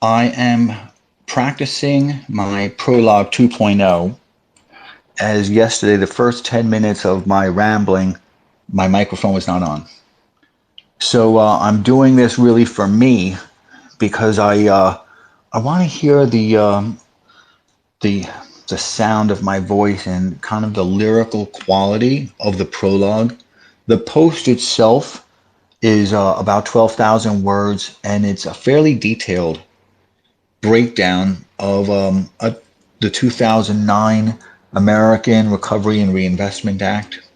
I am practicing my Prolog 2.0, as yesterday, the first 10 minutes of my rambling, my microphone was not on. So I'm doing this really for me because I want to hear the the sound of my voice and kind of the lyrical quality of the prologue. The post itself is about 12,000 words, and it's a fairly detailed breakdown of the 2009 American Recovery and Reinvestment Act,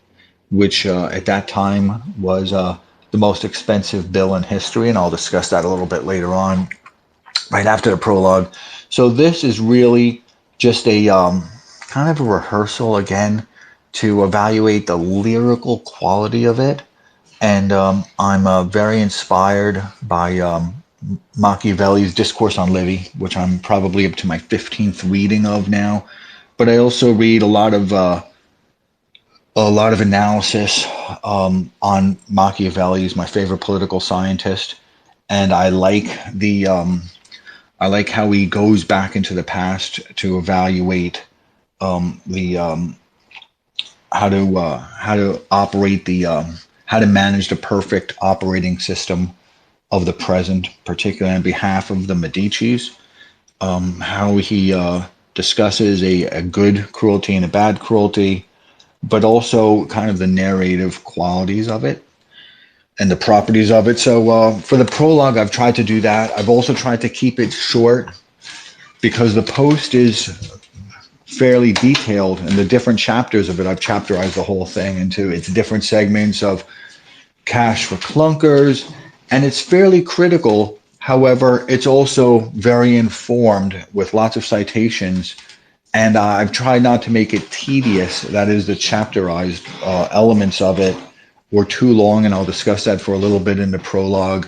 which at that time was the most expensive bill in history, and I'll discuss that a little bit later on, right after the prologue. So this is really just a kind of a rehearsal again to evaluate the lyrical quality of it, and I'm very inspired by Machiavelli's Discourse on Livy, which I'm probably up to my 15th reading of now. But I also read a lot of analysis on Machiavelli. He's my favorite political scientist, and I like how he goes back into the past to evaluate the how to operate the how to manage the perfect operating system of the present, particularly on behalf of the Medicis. How he discusses a good cruelty and a bad cruelty, but also kind of the narrative qualities of it and the properties of it. So for the prologue, I've tried to do that. I've also tried to keep it short because the post is fairly detailed, and the different chapters of it, I've chapterized the whole thing into its different segments of cash for clunkers, and it's fairly critical. However, it's also very informed with lots of citations, and I've tried not to make it tedious. That is, the chapterized elements of it were too long, and I'll discuss that for a little bit in the prologue.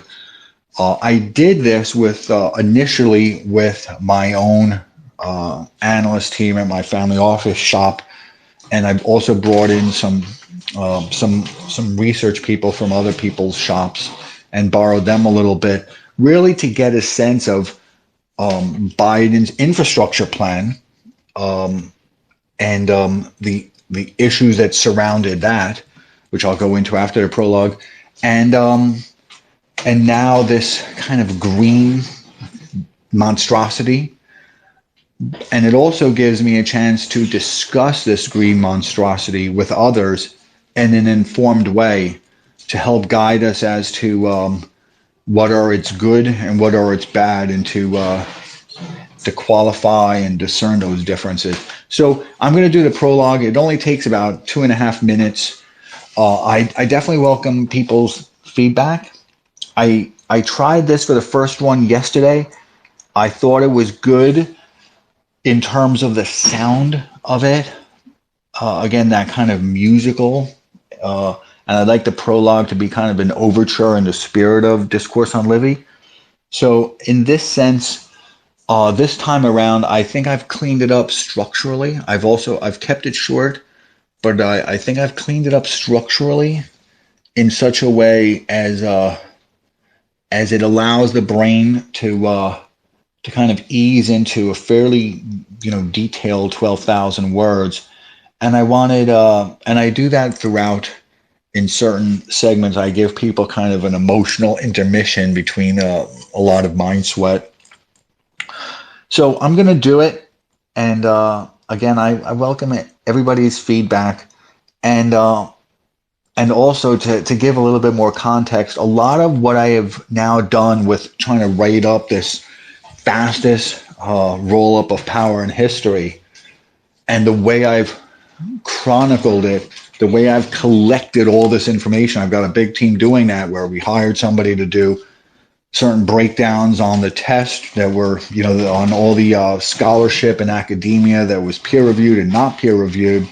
I did this with initially with my own analyst team at my family office shop, and I've also brought in some research people from other people's shops and borrowed them a little bit, really to get a sense of Biden's infrastructure plan and the issues that surrounded that, which I'll go into after the prologue, and now this kind of green monstrosity. And it also gives me a chance to discuss this green monstrosity with others in an informed way to help guide us as to what are its good and what are its bad, and to qualify and discern those differences. So I'm going to do the prologue. It only takes about 2.5 minutes. I definitely welcome people's feedback. I tried this for the first one yesterday. I thought it was good in terms of the sound of it. Again, that kind of musical. And I'd like the prologue to be kind of an overture in the spirit of Discourse on Livy. So in this sense, this time around, I think I've cleaned it up structurally. I've kept it short, but I think I've cleaned it up structurally in such a way as it allows the brain to kind of ease into a fairly detailed 12,000 words. And I wanted and I do that throughout. In certain segments, I give people kind of an emotional intermission between a lot of mind sweat. So I'm going to do it. And again, I welcome everybody's feedback. And also to give a little bit more context, a lot of what I have now done with trying to write up this fastest roll-up of power in history, and the way I've chronicled it, the way I've collected all this information. I've got a big team doing that, where we hired somebody to do certain breakdowns on the test that were, on all the scholarship and academia that was peer-reviewed and not peer-reviewed,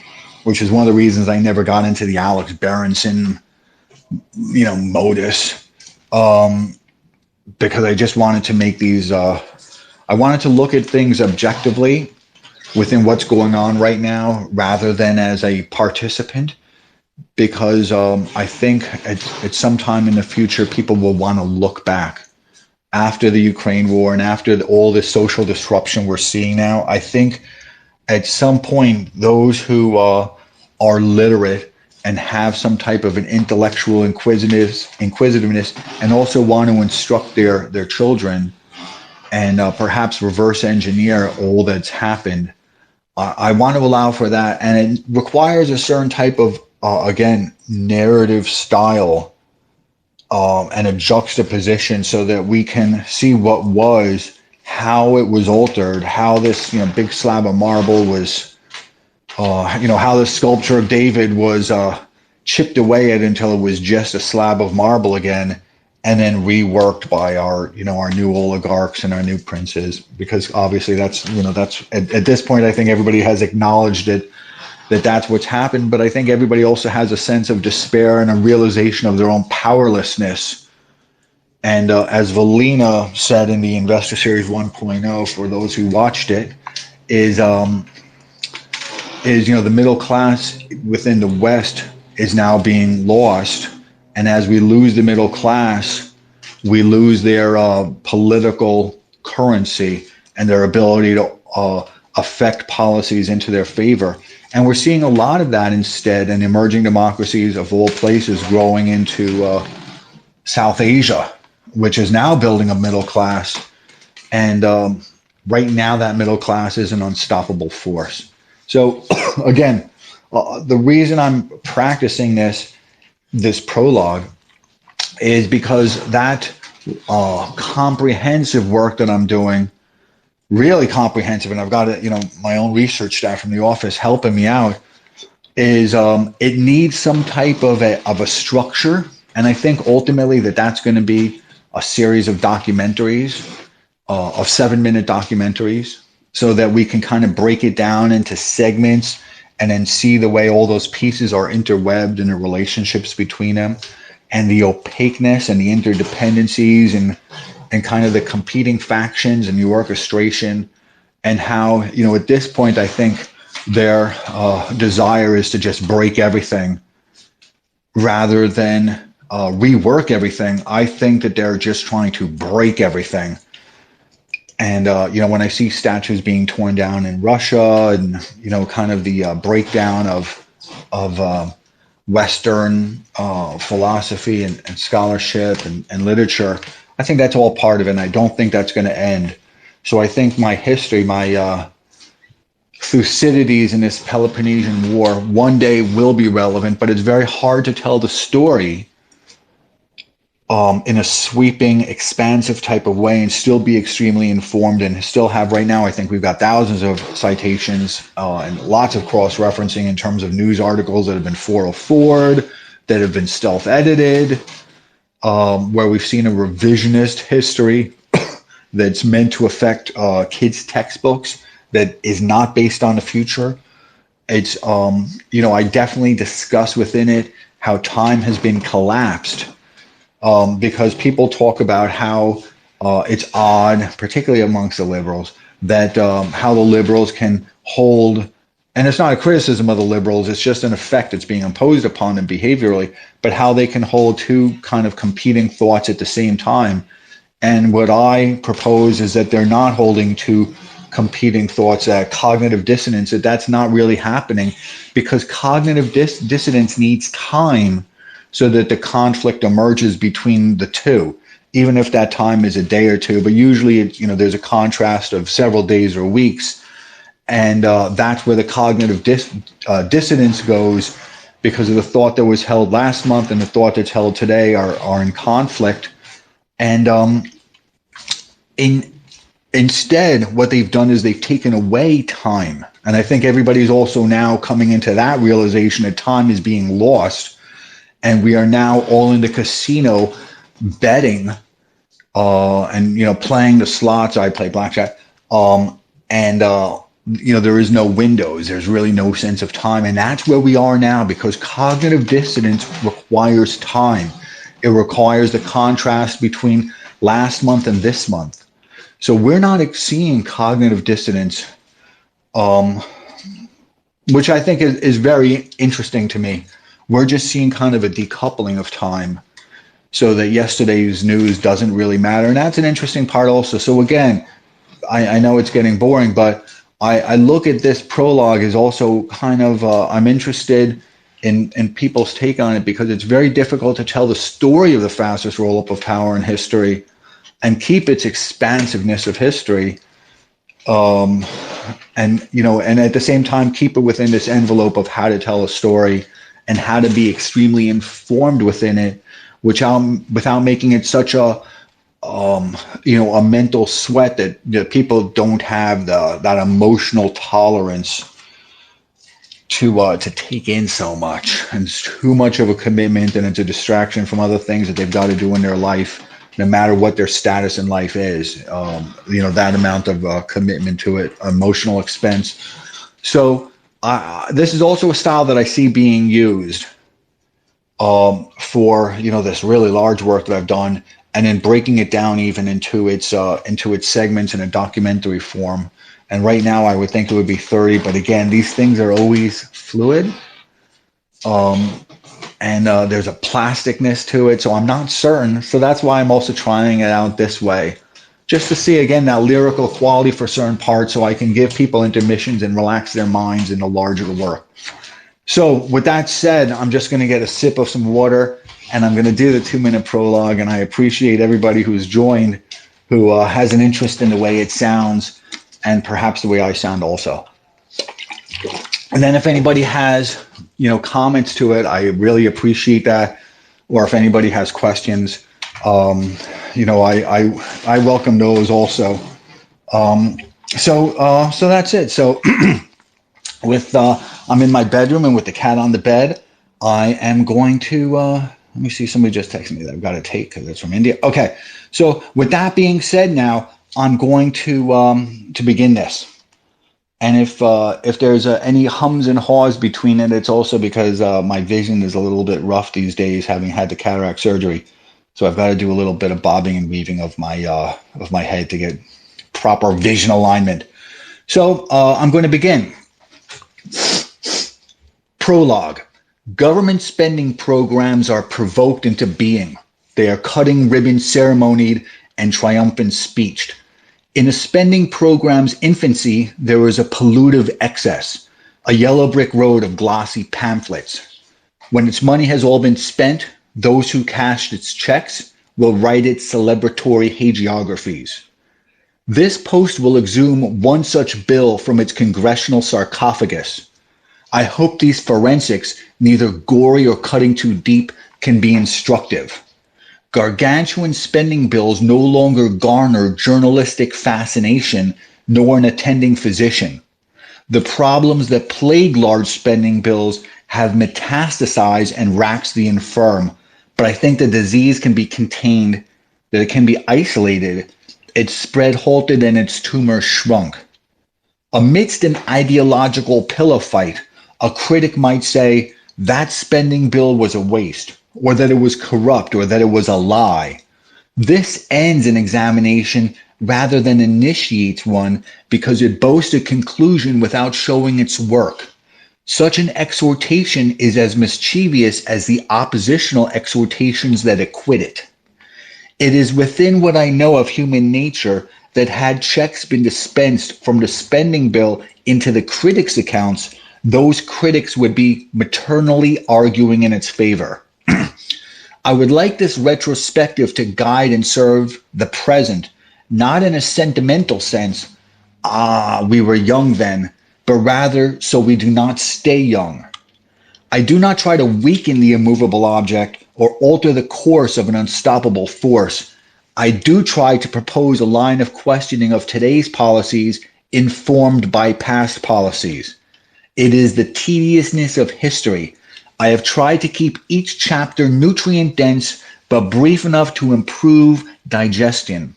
which is one of the reasons I never got into the Alex Berenson, modus, because I just wanted to make these, I wanted to look at things objectively within what's going on right now, rather than as a participant, because I think at some time in the future, people will want to look back after the Ukraine war and after all this social disruption we're seeing now, I think at some point, those who are literate and have some type of an intellectual inquisitiveness, and also want to instruct their children and perhaps reverse engineer all that's happened. I want to allow for that, and it requires a certain type of, again, narrative style and a juxtaposition so that we can see what was, how it was altered, how this big slab of marble was, how the sculpture of David was chipped away at until it was just a slab of marble again, and then reworked by our new oligarchs and our new princes. Because obviously that's at this point I think everybody has acknowledged it, that's what's happened. But I think everybody also has a sense of despair and a realization of their own powerlessness. And as Valina said in the Investor Series 1.0, for those who watched it, is the middle class within the West is now being lost. And as we lose the middle class, we lose their political currency and their ability to affect policies into their favor. And we're seeing a lot of that instead in emerging democracies of all places growing into South Asia, which is now building a middle class. And right now that middle class is an unstoppable force. So again, the reason I'm practicing this prologue is because that comprehensive work that I'm doing, really comprehensive, and I've got my own research staff from the office helping me out, is it needs some type of a structure. And I think ultimately that's going to be a series of documentaries, of 7-minute documentaries, so that we can kind of break it down into segments and then see the way all those pieces are interwebbed and the relationships between them, and the opaqueness and the interdependencies and kind of the competing factions and the orchestration, and how, at this point, I think their desire is to just break everything rather than rework everything. I think that they're just trying to break everything. And, when I see statues being torn down in Russia and, kind of the breakdown of Western philosophy and scholarship and literature, I think that's all part of it. And I don't think that's going to end. So I think my history, my Thucydides in this Peloponnesian War one day will be relevant, but it's very hard to tell the story in a sweeping, expansive type of way and still be extremely informed and still have, right now, I think we've got thousands of citations and lots of cross-referencing in terms of news articles that have been 404'd, that have been stealth edited, where we've seen a revisionist history that's meant to affect kids' textbooks that is not based on the future. It's, I definitely discuss within it how time has been collapsed. Because people talk about how it's odd, particularly amongst the liberals, that how the liberals can hold, and it's not a criticism of the liberals, it's just an effect that's being imposed upon them behaviorally, but how they can hold two kind of competing thoughts at the same time. And what I propose is that they're not holding two competing thoughts, cognitive dissonance, that's not really happening, because cognitive dissonance needs time so that the conflict emerges between the two, even if that time is a day or two. But usually, there's a contrast of several days or weeks, and that's where the cognitive dissonance goes, because of the thought that was held last month and the thought that's held today are in conflict. And instead, what they've done is they've taken away time, and I think everybody's also now coming into that realization that time is being lost. And we are now all in the casino betting and, playing the slots. I play blackjack. There is no windows. There's really no sense of time. And that's where we are now, because cognitive dissonance requires time. It requires the contrast between last month and this month. So we're not seeing cognitive dissonance, which I think is very interesting to me. We're just seeing kind of a decoupling of time. so that yesterday's news doesn't really matter. And that's an interesting part also. So again, I know it's getting boring, but I look at this prologue as also kind of, I'm interested in people's take on it, because it's very difficult to tell the story of the fastest roll-up of power in history and keep its expansiveness of history. And, you know, and at the same time, keep it within this envelope of how to tell a story and how to be extremely informed within it, which without making it such a, you know, a mental sweat that people don't have that emotional tolerance to take in so much, and it's too much of a commitment, and it's a distraction from other things that they've got to do in their life, no matter what their status in life is. You know, that amount of commitment to it, emotional expense. So this is also a style that I see being used for, you know, this really large work that I've done, and then breaking it down even into its segments in a documentary form. And right now I would think it would be 30, but again, these things are always fluid. And there's a plasticness to it, so I'm not certain. So that's why I'm also trying it out this way, just to see, again, that lyrical quality for certain parts, so I can give people intermissions and relax their minds in the larger work. So with that said, I'm just going to get a sip of some water, and I'm going to do the 2-minute prologue. And I appreciate everybody who's joined, who has an interest in the way it sounds, and perhaps the way I sound also. And then if anybody has, you know, comments to it, I really appreciate that. Or if anybody has questions, you know, I welcome those also. So that's it. So with I'm in my bedroom, and with the cat on the bed, I am going to let me see. Somebody just texted me that I've got to take, because it's from India. Okay. So with that being said, now I'm going to begin this. And if there's any hums and haws between it, it's also because my vision is a little bit rough these days, having had the cataract surgery. So I've got to do a little bit of bobbing and weaving of my head to get proper vision alignment. So I'm going to begin. Prologue. Government spending programs are provoked into being. They are cutting ribbon ceremonied and triumphant speeched. In a spending program's infancy, there was a pollutive excess, a yellow brick road of glossy pamphlets. When its money has all been spent, those who cashed its checks will write its celebratory hagiographies. This post will exhume one such bill from its congressional sarcophagus. I hope these forensics, neither gory or cutting too deep, can be instructive. Gargantuan spending bills no longer garner journalistic fascination, nor an attending physician. The problems that plague large spending bills have metastasized and racked the infirm, but I think the disease can be contained, that it can be isolated, its spread halted, and its tumor shrunk. Amidst an ideological pillow fight, a critic might say that spending bill was a waste, or that it was corrupt, or that it was a lie. This ends an examination rather than initiates one, because it boasts a conclusion without showing its work. Such an exhortation is as mischievous as the oppositional exhortations that acquit it. It is within what I know of human nature that had checks been dispensed from the spending bill into the critics' accounts, those critics would be maternally arguing in its favor. I would like this retrospective to guide and serve the present, not in a sentimental sense, we were young then, but rather so we do not stay young. I do not try to weaken the immovable object or alter the course of an unstoppable force. I do try to propose a line of questioning of today's policies informed by past policies. It is the tediousness of history. I have tried to keep each chapter nutrient-dense, but brief enough to improve digestion.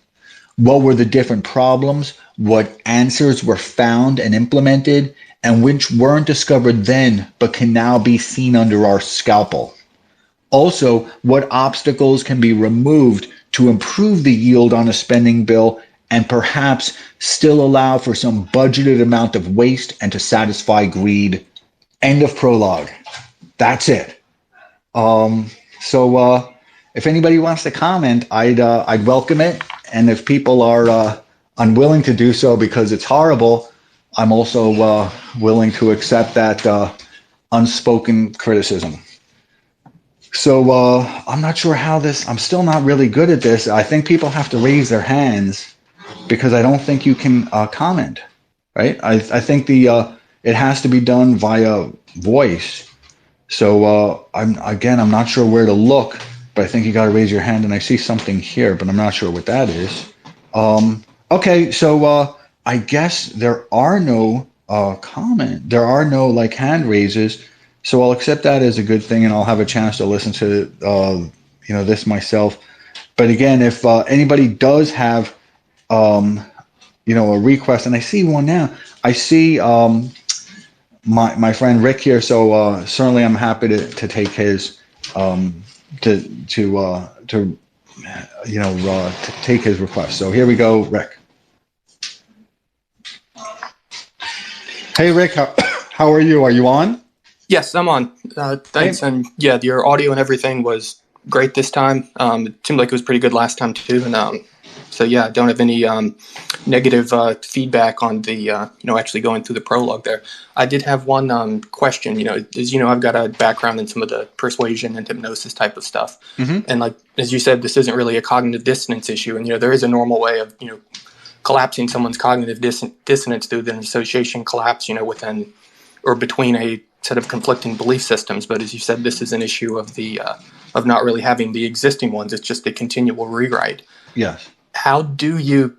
What were the different problems? What answers were found and implemented, and which weren't discovered then, but can now be seen under our scalpel? Also, what obstacles can be removed to improve the yield on a spending bill and perhaps still allow for some budgeted amount of waste and to satisfy greed? End of prologue. That's it. So if anybody wants to comment, I'd welcome it. And if people are unwilling to do so because it's horrible, I'm also willing to accept that unspoken criticism. So I'm not sure how this, I'm still not really good at this. I think people have to raise their hands because I don't think you can comment, right? I think it has to be done via voice. So I'm not sure where to look, but I think you got to raise your hand, and I see something here, but I'm not sure what that is. Okay, so I guess there are no there are no like hand raises. So I'll accept that as a good thing, and I'll have a chance to listen to this myself. But again, if anybody does have a request, and I see one now. I see my friend Rick here, so certainly I'm happy to take his to take his request. So here we go, Rick. Hey Rick, how are you? Are you on? Yes, I'm on. Thanks. And yeah, your audio and everything was great this time. It seemed like it was pretty good last time too. And so yeah, I don't have any negative feedback on the actually going through the prologue there. I did have one question. As you know, I've got a background in some of the persuasion and hypnosis type of stuff. Mm-hmm. And like as you said, this isn't really a cognitive dissonance issue. And there is a normal way of collapsing someone's cognitive dissonance through an association collapse. Within or between a set of conflicting belief systems. But as you said, this is an issue of the of not really having the existing ones. It's just a continual rewrite. Yes. How do you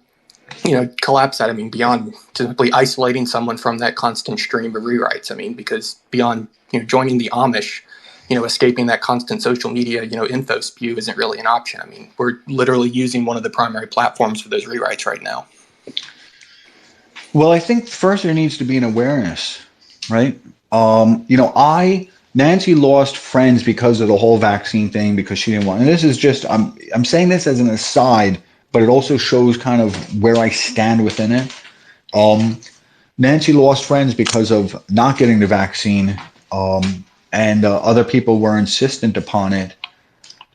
collapse that? I mean, beyond simply isolating someone from that constant stream of rewrites. I mean, because beyond joining the Amish, escaping that constant social media info spew isn't really an option. I mean, we're literally using one of the primary platforms for those rewrites right now. Well, I think first there needs to be an awareness, right? Nancy lost friends because of the whole vaccine thing, because she didn't want, and this is just, I'm saying this as an aside, but it also shows kind of where I stand within it. Nancy lost friends because of not getting the vaccine, and other people were insistent upon it,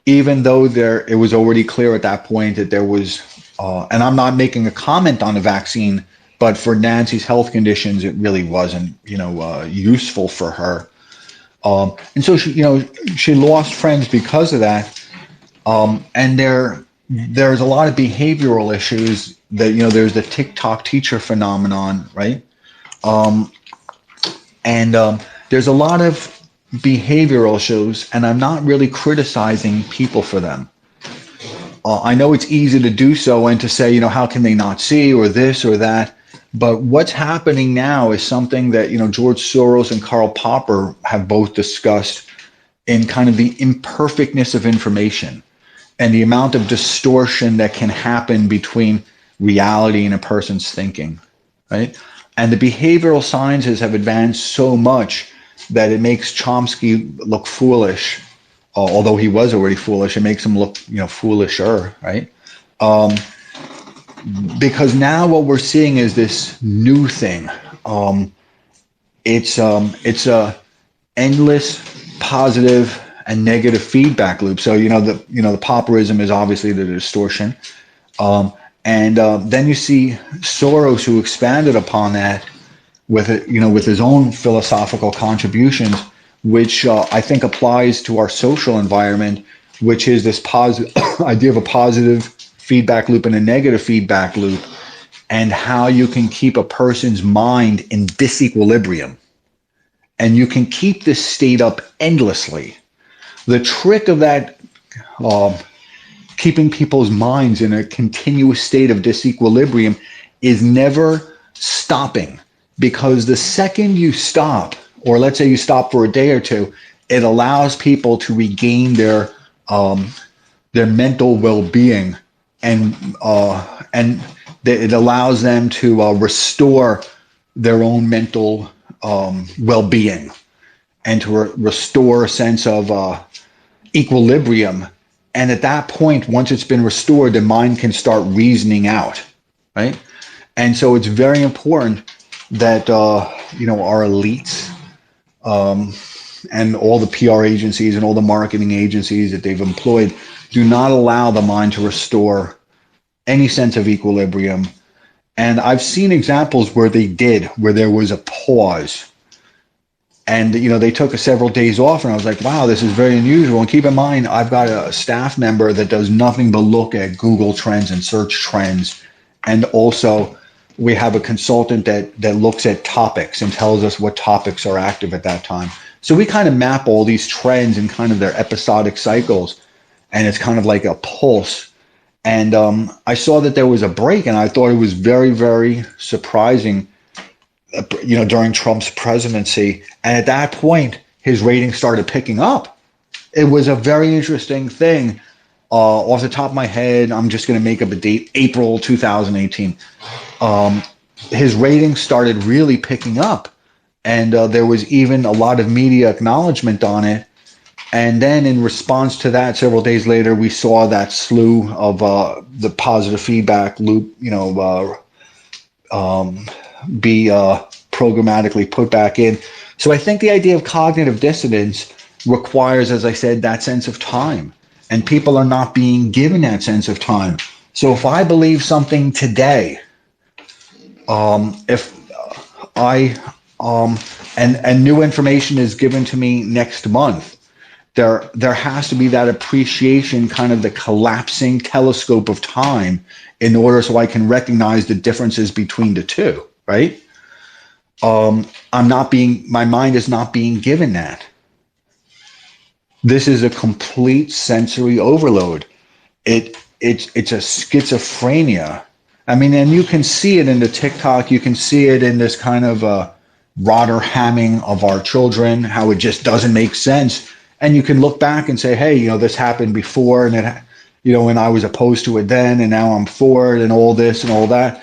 even though it was already clear at that point that there was, and I'm not making a comment on the vaccine, but for Nancy's health conditions, it really wasn't, useful for her. And so she lost friends because of that. And there's a lot of behavioral issues that, there's the TikTok teacher phenomenon, right? And there's a lot of behavioral issues, and I'm not really criticizing people for them. I know it's easy to do so and to say, how can they not see, or this or that? But what's happening now is something that, George Soros and Karl Popper have both discussed in kind of the imperfectness of information and the amount of distortion that can happen between reality and a person's thinking, right? And the behavioral sciences have advanced so much that it makes Chomsky look foolish, although he was already foolish. It makes him look, foolisher, right? Because now what we're seeing is this new thing. It's a endless positive and negative feedback loop. So the Popperism is obviously the distortion, and then you see Soros, who expanded upon that with it, with his own philosophical contributions, which I think applies to our social environment, which is this positive idea of a positive feedback loop and a negative feedback loop, and how you can keep a person's mind in disequilibrium. And you can keep this state up endlessly. The trick of that, keeping people's minds in a continuous state of disequilibrium, is never stopping. Because the second you stop, or let's say you stop for a day or two, it allows people to regain their mental well-being, and it allows them to restore their own mental well-being, and to restore a sense of equilibrium. And at that point, once it's been restored, the mind can start reasoning out, right? And so it's very important that our elites and all the PR agencies and all the marketing agencies that they've employed do not allow the mind to restore any sense of equilibrium. And I've seen examples where they did, where there was a pause. And, they took several days off, and I was like, wow, this is very unusual. And keep in mind, I've got a staff member that does nothing but look at Google Trends and search trends. And also, we have a consultant that looks at topics and tells us what topics are active at that time. So we kind of map all these trends and kind of their episodic cycles, and it's kind of like a pulse. And I saw that there was a break, and I thought it was very, very surprising, during Trump's presidency. And at that point, his ratings started picking up. It was a very interesting thing. Off the top of my head, I'm just going to make up a date, April 2018. His ratings started really picking up. And there was even a lot of media acknowledgement on it. And then in response to that, several days later, we saw that slew of the positive feedback loop, be programmatically put back in. So I think the idea of cognitive dissonance requires, as I said, that sense of time. And people are not being given that sense of time. So if I believe something today, if I and new information is given to me next month, there has to be that appreciation, kind of the collapsing telescope of time, in order so I can recognize the differences between the two, right? My mind is not being given that. This is a complete sensory overload. It's a schizophrenia. I mean, and you can see it in the TikTok, you can see it in this kind of Rotter hamming of our children, how it just doesn't make sense. And you can look back and say, hey, this happened before, and it, and I was opposed to it then, and now I'm for it, and all this and all that.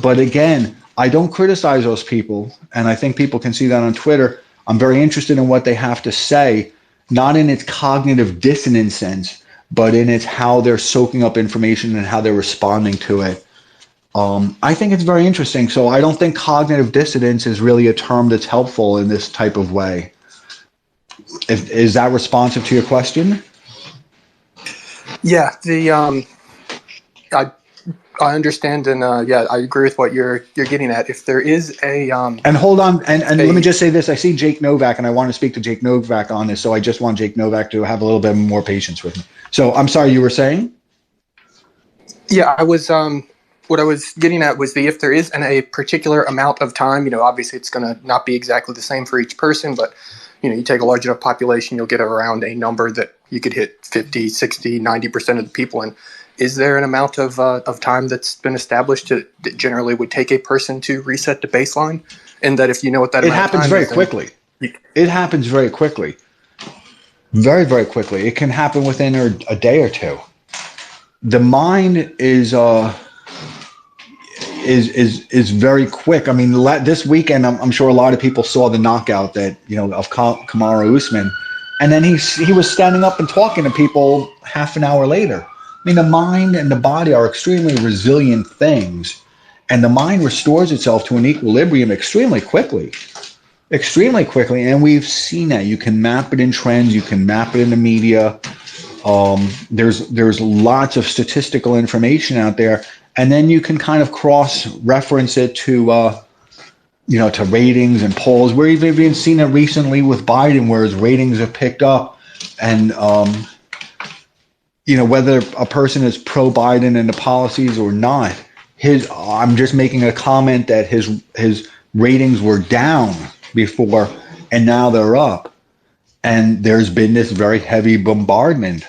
But again, I don't criticize those people, and I think people can see that on Twitter. I'm very interested in what they have to say, not in its cognitive dissonance sense, but in its how they're soaking up information and how they're responding to it. I think it's very interesting. So I don't think cognitive dissonance is really a term that's helpful in this type of way. Is that responsive to your question? Yeah, I understand, and I agree with what you're getting at. If there is a and hold on, and let me just say this: I see Jake Novak, and I want to speak to Jake Novak on this. So I just want Jake Novak to have a little bit more patience with me. So I'm sorry, you were saying? Yeah, I was. What I was getting at was if there is a particular amount of time, obviously it's going to not be exactly the same for each person, but you take a large enough population, you'll get around a number that you could hit 50, 60, 90% of the people. And is there an amount of time that's been established that generally would take a person to reset the baseline? And that if you know what that it happens very quickly. It happens very quickly. Very, very quickly. It can happen within a day or two. The mind is very quick. I mean, this weekend, I'm sure a lot of people saw the knockout of Kamaru Usman, and then he was standing up and talking to people half an hour later. I mean, the mind and the body are extremely resilient things, and the mind restores itself to an equilibrium extremely quickly. And we've seen that. You can map it in trends. You can map it in the media. There's lots of statistical information out there. And then you can kind of cross-reference it to, to ratings and polls. We've even seen it recently with Biden, where his ratings have picked up. And, whether a person is pro-Biden and the policies or not, I'm just making a comment that his ratings were down before, and now they're up. And there's been this very heavy bombardment.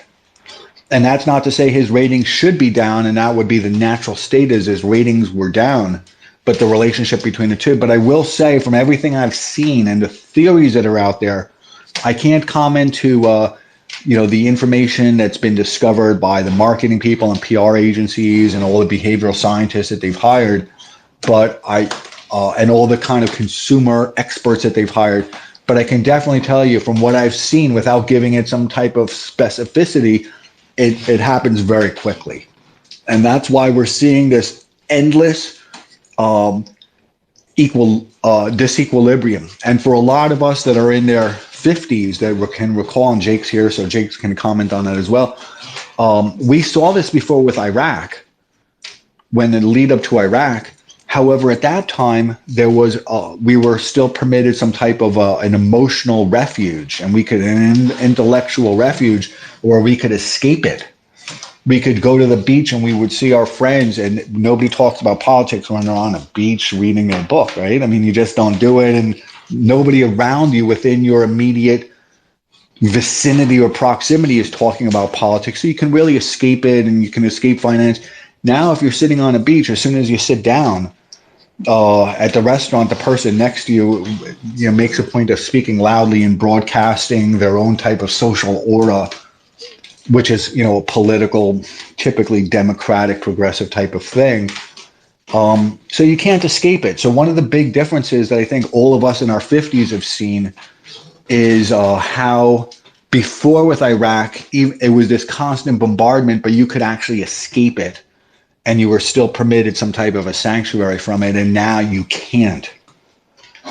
And that's not to say his ratings should be down, and that would be the natural state is his ratings were down, but the relationship between the two. But I will say, from everything I've seen and the theories that are out there, I can't comment to, the information that's been discovered by the marketing people and PR agencies and all the behavioral scientists that they've hired, but and all the kind of consumer experts that they've hired. But I can definitely tell you from what I've seen, without giving it some type of specificity, it happens very quickly. And that's why we're seeing this endless disequilibrium. And for a lot of us that are in their 50s that can recall, and Jake's here, so Jake can comment on that as well. We saw this before with Iraq, when the lead up to Iraq. However, at that time, we were still permitted some type of an emotional refuge, and an intellectual refuge where we could escape it. We could go to the beach and we would see our friends, and nobody talks about politics when they're on a beach reading a book, right? I mean, you just don't do it, and nobody around you within your immediate vicinity or proximity is talking about politics. So you can really escape it, and you can escape finance. Now, if you're sitting on a beach, as soon as you sit down at the restaurant, the person next to you, makes a point of speaking loudly and broadcasting their own type of social aura, which is, a political, typically democratic, progressive type of thing. So you can't escape it. So one of the big differences that I think all of us in our 50s have seen is how before with Iraq, it was this constant bombardment, but you could actually escape it, and you were still permitted some type of a sanctuary from it, and now you can't.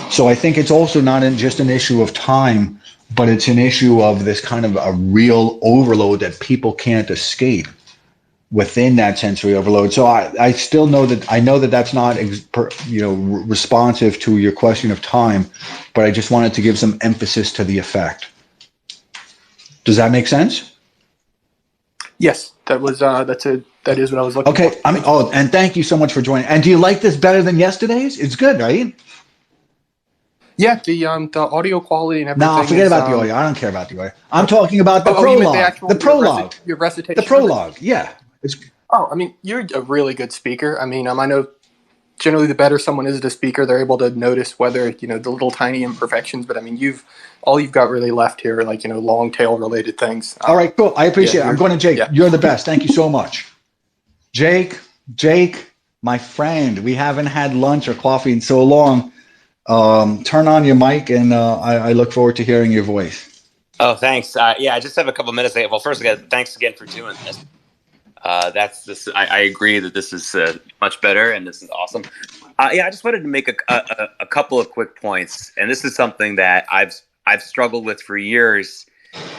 So I think it's also not just an issue of time, but it's an issue of this kind of a real overload that people can't escape within that sensory overload. So I still know that that's not responsive to your question of time, but I just wanted to give some emphasis to the effect. Does that make sense? Yes, that is what I was looking for. Okay. And thank you so much for joining. And do you like this better than yesterday's? It's good, right? Yeah, the audio quality and everything. No, forget about the audio. I don't care about the audio. I'm talking about the prologue. The prologue. Your recitation. The prologue. Yeah. I mean, you're a really good speaker. I mean, I know generally the better someone is as a speaker, they're able to notice whether, the little tiny imperfections. But I mean, all you've got really left here are long tail related things. All right, cool. I appreciate it. I'm going to Jake. Yeah. You're the best. Thank you so much. Jake, my friend, we haven't had lunch or coffee in so long. Turn on your mic, and I look forward to hearing your voice. Oh, thanks. I just have a couple minutes. Well, first again, thanks again for doing this. I agree that this is much better, and this is awesome. I just wanted to make a couple of quick points, and this is something that I've struggled with for years,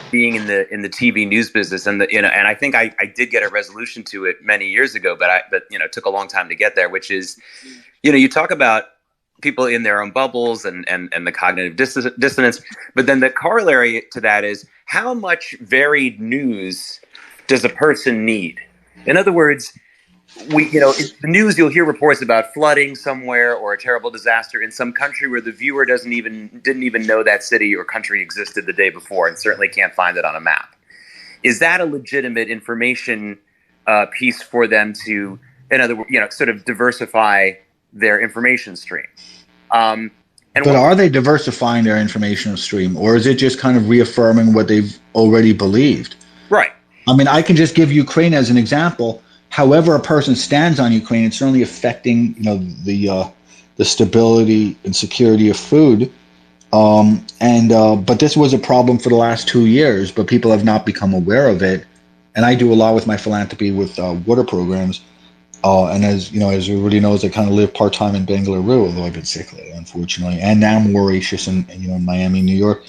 being in the TV news business, and and I think I did get a resolution to it many years ago, but it took a long time to get there. Which is, you talk about people in their own bubbles and the cognitive dissonance, but then the corollary to that is how much varied news does a person need? In other words, in the news, you'll hear reports about flooding somewhere or a terrible disaster in some country where the viewer didn't even know that city or country existed the day before, and certainly can't find it on a map. Is that a legitimate information piece for them to, in other words, sort of diversify their information stream? But are they diversifying their information stream, or is it just kind of reaffirming what they've already believed? Right. I mean, I can just give Ukraine as an example. However a person stands on Ukraine, it's certainly affecting, the stability and security of food. But this was a problem for the last 2 years, but people have not become aware of it. And I do a lot with my philanthropy with water programs. And as everybody knows, I kind of live part-time in Bengaluru, although I've been sick lately, unfortunately. And now Mauritius and in Miami, New York.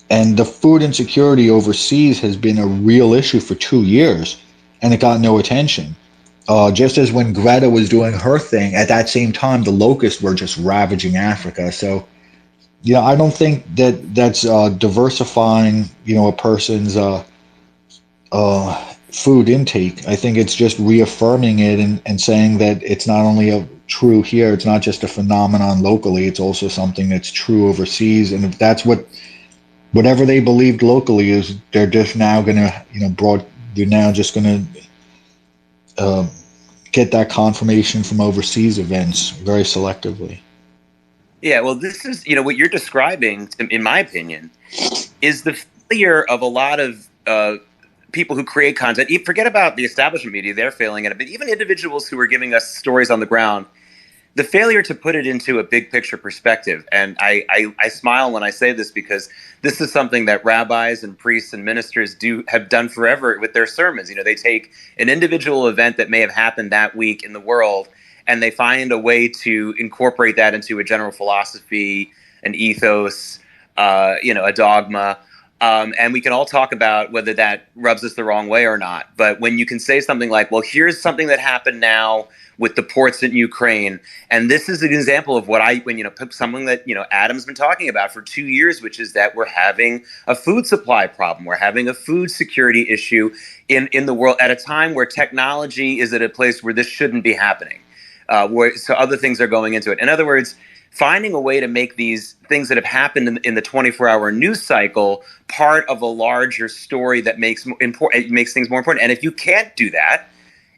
And the food insecurity overseas has been a real issue for 2 years, and it got no attention. Just as when Greta was doing her thing, at that same time, the locusts were just ravaging Africa. So, I don't think that's diversifying, a person's food intake. I think it's just reaffirming it and saying that it's not only true here, it's not just a phenomenon locally, it's also something that's true overseas. And if that's whatever they believed locally is, they're just now going to, they're now just going to get that confirmation from overseas events very selectively. Yeah, well, this is, what you're describing, in my opinion, is the failure of a lot of people who create content. Forget about the establishment media, they're failing at it, but even individuals who are giving us stories on the ground, the failure to put it into a big picture perspective. And I smile when I say this, because this is something that rabbis and priests and ministers have done forever with their sermons. They take an individual event that may have happened that week in the world, and they find a way to incorporate that into a general philosophy, an ethos, a dogma. And we can all talk about whether that rubs us the wrong way or not. But when you can say something like, well, here's something that happened now with the ports in Ukraine. And this is an example of what something that, Adam's been talking about for 2 years, which is that we're having a food supply problem. We're having a food security issue in the world at a time where technology is at a place where this shouldn't be happening. So other things are going into it. In other words, finding a way to make these things that have happened in the 24-hour news cycle part of a larger story that makes things more important. And if you can't do that,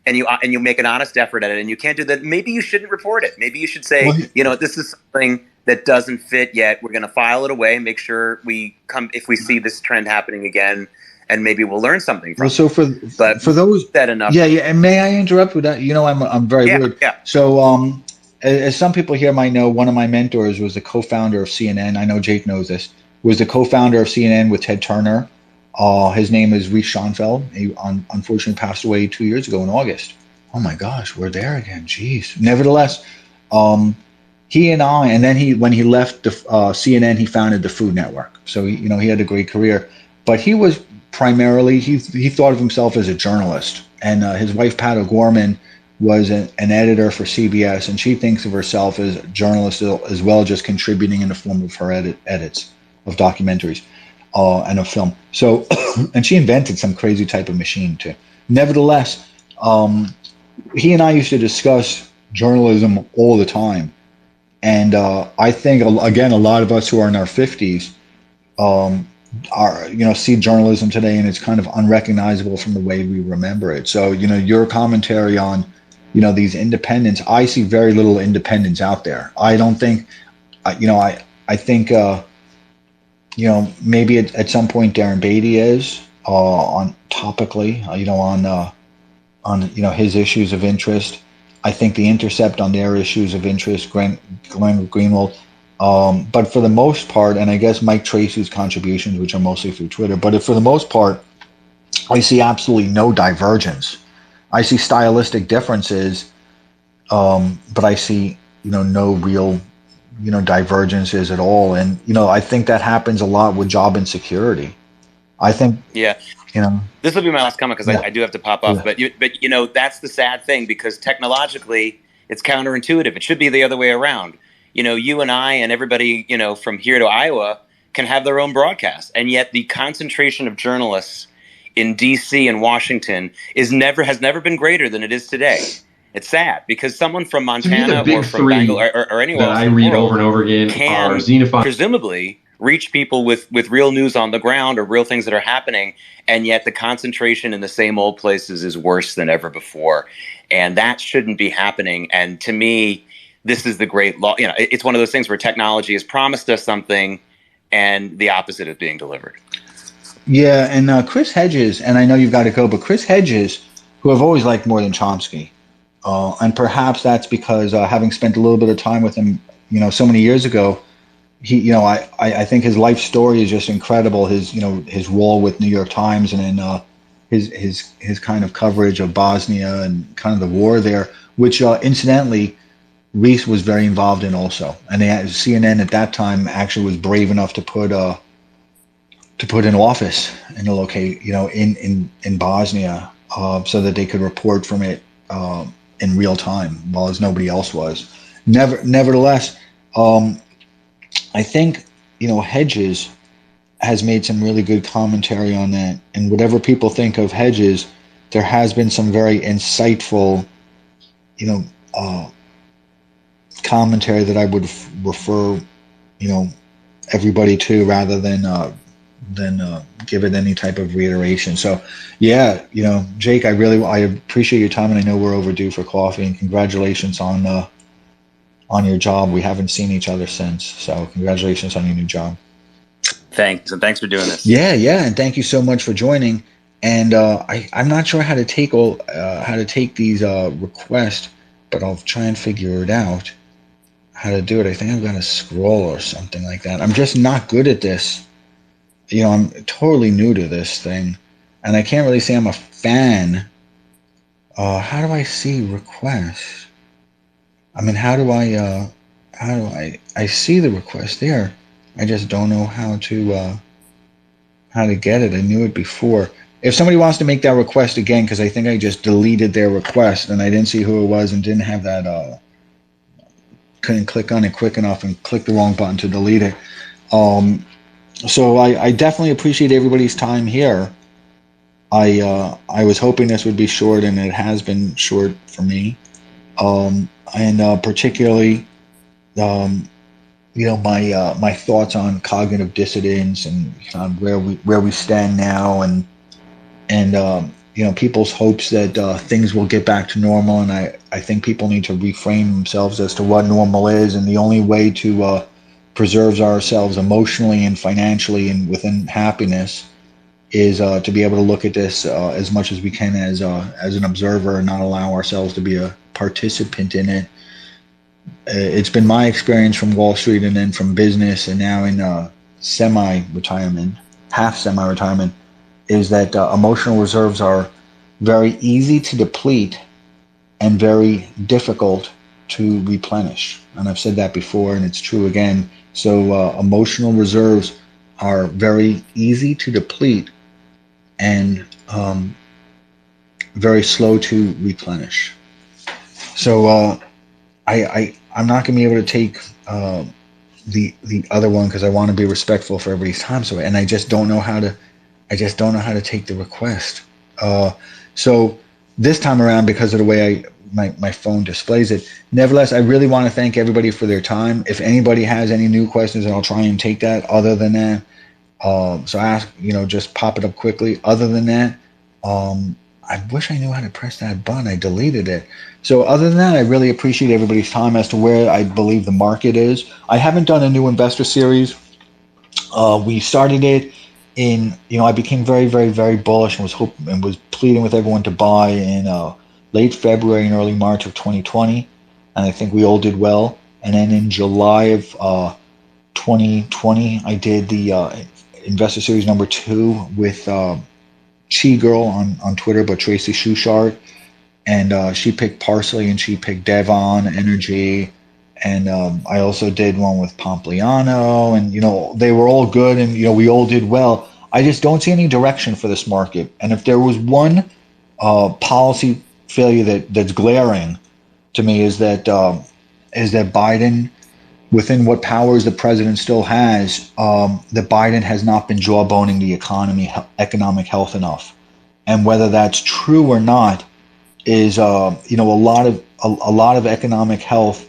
and you make an honest effort at it, and you can't do that, maybe you shouldn't report it. Maybe you should say, this is something that doesn't fit yet. We're going to file it away, make sure we come if we see this trend happening again, and maybe we'll learn something from it. So for those that enough. Yeah, and may I interrupt with that? I'm very rude. Yeah. So as some people here might know, one of my mentors was the co-founder of CNN. I know Jake knows this. Was the co-founder of CNN with Ted Turner. His name is Reese Schonfeld. He unfortunately passed away 2 years ago in August. Oh my gosh, we're there again. Jeez. Nevertheless, he and I, and then when he left the CNN, he founded the Food Network. So he had a great career, but he was primarily he thought of himself as a journalist, and his wife Pat O'Gorman was an editor for CBS, and she thinks of herself as a journalist as well, just contributing in the form of her edits of documentaries. And of film. So, and she invented some crazy type of machine too. Nevertheless, he and I used to discuss journalism all the time. And I think, again, a lot of us who are in our 50s see journalism today, and it's kind of unrecognizable from the way we remember it. So, your commentary on, these independents, I see very little independence out there. I don't think, I think, maybe at some point Darren Beatty is on topically, on his issues of interest. I think The Intercept on their issues of interest, Glenn Greenwald. But for the most part, and I guess Mike Tracy's contributions, which are mostly through Twitter, but for the most part, I see absolutely no divergence. I see stylistic differences, but I see no real divergences at all. And, I think that happens a lot with job insecurity. I think, this will be my last comment because I do have to pop off, but that's the sad thing, because technologically it's counterintuitive. It should be the other way around. You and I and everybody, from here to Iowa can have their own broadcast. And yet the concentration of journalists in DC and Washington has never been greater than it is today. It's sad because someone from Montana or from Bangalore or anywhere else that I read over and over again can are xenophobic. Presumably reach people with real news on the ground or real things that are happening, and yet the concentration in the same old places is worse than ever before, and that shouldn't be happening. And to me, this is the great law. It's one of those things where technology has promised us something, and the opposite is being delivered. Yeah, and Chris Hedges, and I know you've got to go, but Chris Hedges, who I've always liked more than Chomsky. And perhaps that's because having spent a little bit of time with him, so many years ago, he, I think his life story is just incredible. His role with New York Times and then his kind of coverage of Bosnia and kind of the war there, which incidentally, Reese was very involved in also. And CNN at that time actually was brave enough to put an office in a in Bosnia so that they could report from it in real time, while as nobody else was. Nevertheless, I think Hedges has made some really good commentary on that. And whatever people think of Hedges, there has been some very insightful, commentary that I would refer, everybody to, rather than give it any type of reiteration. So, yeah, Jake, I appreciate your time, and I know we're overdue for coffee. And congratulations on your job. We haven't seen each other since, so congratulations on your new job. Thanks, and thanks for doing this. Yeah, and thank you so much for joining. And I'm not sure how to take these requests, but I'll try and figure it out how to do it. I think I've got to scroll or something like that. I'm just not good at this. I'm totally new to this thing, and I can't really say I'm a fan. How do I see requests? I mean, how do I see the request there? I just don't know how how to get it. I knew it before. If somebody wants to make that request again, because I think I just deleted their request and I didn't see who it was and didn't have that, couldn't click on it quick enough and click the wrong button to delete it. So I definitely appreciate everybody's time here. I was hoping this would be short, and it has been short for me. And particularly, my thoughts on cognitive dissonance and where we stand now, and people's hopes that things will get back to normal. And I think people need to reframe themselves as to what normal is, and the only way to preserve ourselves emotionally and financially and within happiness is to be able to look at this as much as we can as an observer and not allow ourselves to be a participant in it. It's been my experience from Wall Street and then from business and now in semi-retirement, half semi-retirement, is that emotional reserves are very easy to deplete and very difficult to replenish. And I've said that before, and it's true again. So emotional reserves are very easy to deplete and very slow to replenish. So I'm not going to be able to take the other one because I want to be respectful for everybody's time. So, and I just don't know how to take the request. So this time around, because of the way my phone displays it. Nevertheless, I really want to thank everybody for their time. If anybody has any new questions, I'll try and take that. Other than that, so ask, just pop it up quickly. Other than that, I wish I knew how to press that button. I deleted it. So other than that, I really appreciate everybody's time as to where I believe the market is. I haven't done a new investor series. We started it in, I became very, very, very bullish and was pleading with everyone to buy in late February and early March of 2020. And I think we all did well. And then in July of 2020, I did the investor series number 2 with Chi Girl on Twitter, but Tracy Shushart. And she picked Parsley and she picked Devon Energy. And I also did one with Pompliano, and they were all good, and we all did well. I just don't see any direction for this market. And if there was one policy failure that's glaring to me is that Biden, within what powers the president still has, that Biden has not been jawboning the economic health enough. And whether that's true or not is a lot of economic health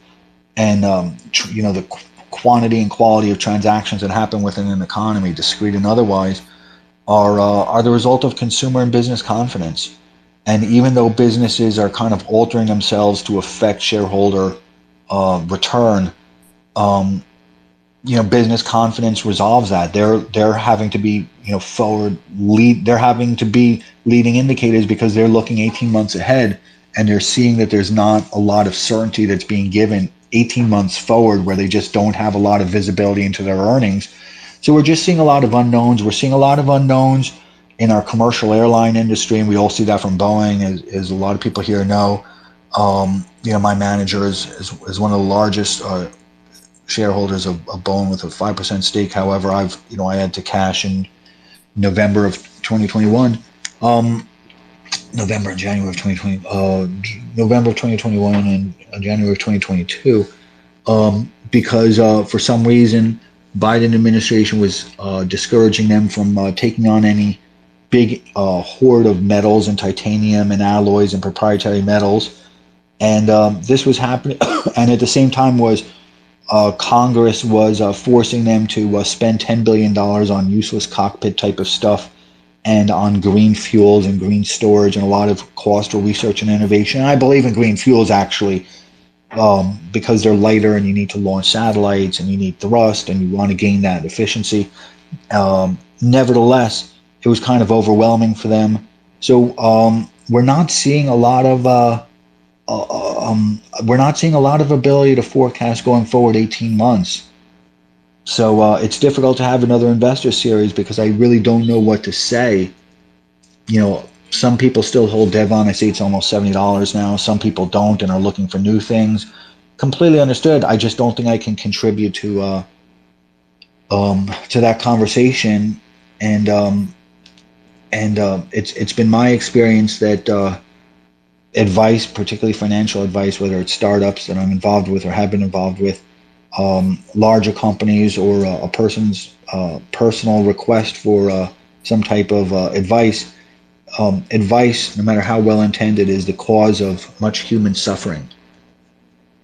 and the quantity and quality of transactions that happen within an economy, discrete and otherwise, are the result of consumer and business confidence. And even though businesses are kind of altering themselves to affect shareholder return, business confidence resolves that. They're having to be they're having to be leading indicators because they're looking 18 months ahead, and they're seeing that there's not a lot of certainty that's being given 18 months forward, where they just don't have a lot of visibility into their earnings. So we're just seeing a lot of unknowns. We're seeing a lot of unknowns in our commercial airline industry, and we all see that from Boeing, as a lot of people here know. My manager is one of the largest shareholders of Boeing with a 5% stake. However, I had to cash in November of 2021. November and January of 2020, November of 2021 and January of 2022, because for some reason Biden administration was discouraging them from taking on any big hoard of metals and titanium and alloys and proprietary metals, and this was happening, and at the same time was Congress was forcing them to spend $10 billion on useless cockpit type of stuff, and on green fuels and green storage, and a lot of cost for research and innovation. And I believe in green fuels, actually, because they're lighter and you need to launch satellites and you need thrust and you want to gain that efficiency. Nevertheless, it was kind of overwhelming for them. So we're not seeing a lot of ability to forecast going forward 18 months. So it's difficult to have another investor series because I really don't know what to say. Some people still hold Devon. I see it's almost $70 now. Some people don't and are looking for new things. Completely understood. I just don't think I can contribute to that conversation and it's been my experience that advice, particularly financial advice, whether it's startups that I'm involved with or have been involved with, larger companies, or a person's personal request for some type of advice. Advice, no matter how well intended, is the cause of much human suffering,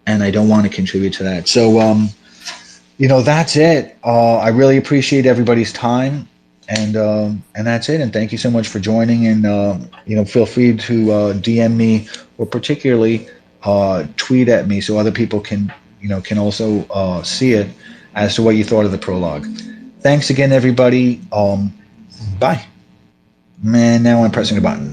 and I don't want to contribute to that. So, that's it. I really appreciate everybody's time, and that's it. And thank you so much for joining. And feel free to DM me, or particularly tweet at me, so other people can also see it as to what you thought of the prologue. Thanks again, everybody. Bye. Man, now I'm pressing a button.